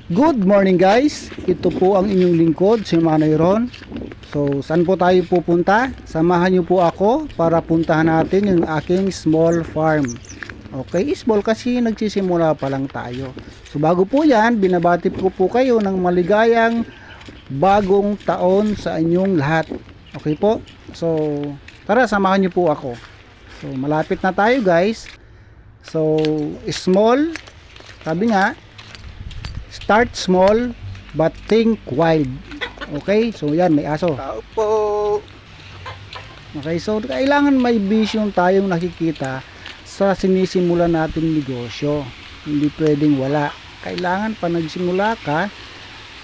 Good morning guys, ito po ang inyong lingkod, si Manoy Ron. So saan po tayo pupunta? Samahan niyo po ako para puntahan natin yung aking small farm. Okay, small kasi nagsisimula pa lang tayo. So bago po yan, binabati ko po kayo ng maligayang bagong taon sa inyong lahat. Okay po? So tara, samahan niyo po ako. So malapit na tayo guys. So small, sabi nga, start small but think wild. Okay, so yan, may aso. Tao po. Okay, so kailangan may vision tayong nakikita sa sinisimulan nating negosyo. Hindi pwedeng wala. Kailangan pa nagsimula ka,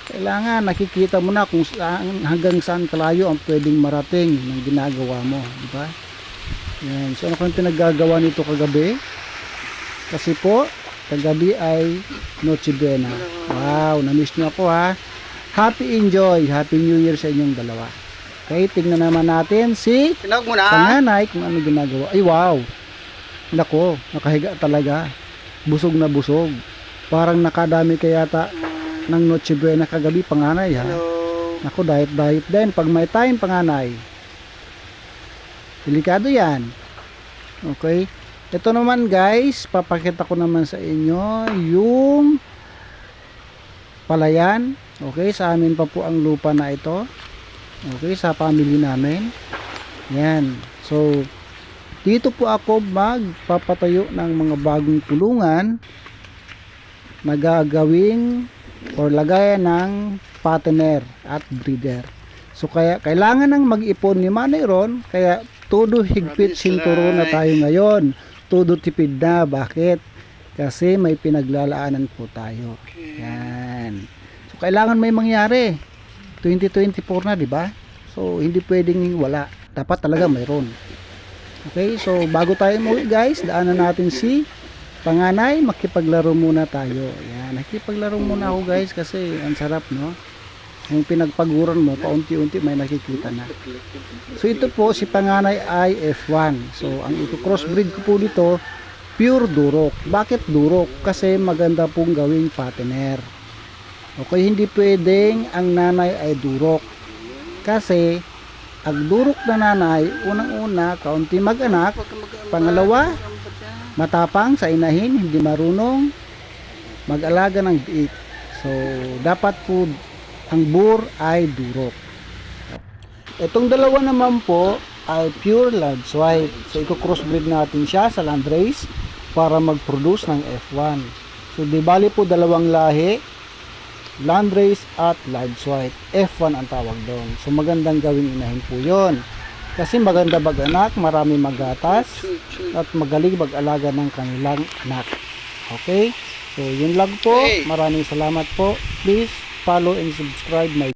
kailangan nakikita mo na kung saan, hanggang saan kalayo ang pwedeng marating ng ginagawa mo, di ba? Yan. So ano kang pinaggagawa nito kagabi? Kasi po kagabi ay Noche Buena. Wow, na-miss nyo ako ha. Happy enjoy, Happy New Year sa inyong dalawa. Okay, tingnan naman natin si Tinawag mo na. panganay kung ano ginagawa. Ay wow, nako, nakahiga talaga. Busog na busog. Parang nakadami kayata ng Noche Buena kagabi, panganay ha. Hello. Nako, diet din. Pag may time, panganay, delikado yan. Okay. Ito naman guys, papakita ko naman sa inyo yung palayan. Okay, sa amin pa po ang lupa na ito. Okay, sa family namin. Yan. So, dito po ako magpapatayo ng mga bagong kulungan na gagawing or lagayan ng fattener at breeder. So, kaya kailangan ng mag-ipon ni Manoy Ron, kaya todo higpit sinturo na tayo ngayon. Todo tipid na. Bakit? Kasi may pinaglalaanan po tayo. Yan. So kailangan may mangyari. 2024 na, di ba? So hindi pwedeng wala. Dapat talaga mayroon. Okay, so bago tayo umuwi guys, daanan natin si panganay, makipaglaro muna tayo. Yan, nakipaglaro muna ako guys kasi ang sarap, no? Yung pinagpaguran mo, paunti-unti may nakikita na. So ito po, si panganay ay F1. So ang ito crossbreed ko po dito, pure durok. Bakit durok? Kasi maganda pong gawing fattener. Okay, hindi pwedeng ang nanay ay durok. Kasi ang durok na nanay, unang-una, kaunti mag-anak. Pangalawa, matapang sa inahin, hindi marunong mag-alaga ng biik. So dapat po ang bur ay durok. Itong dalawa naman po ay pure Large White. So i-crossbreed natin siya sa Landrace para mag-produce ng F1. So di bali po dalawang lahi, Landrace at Large White. F1 ang tawag doon. So magandang gawing inahin po yon. Kasi maganda mag-anak, marami magatas at magaling mag-alaga ng kanilang anak. Okay? So yun lang po. Maraming salamat po. Please follow and subscribe my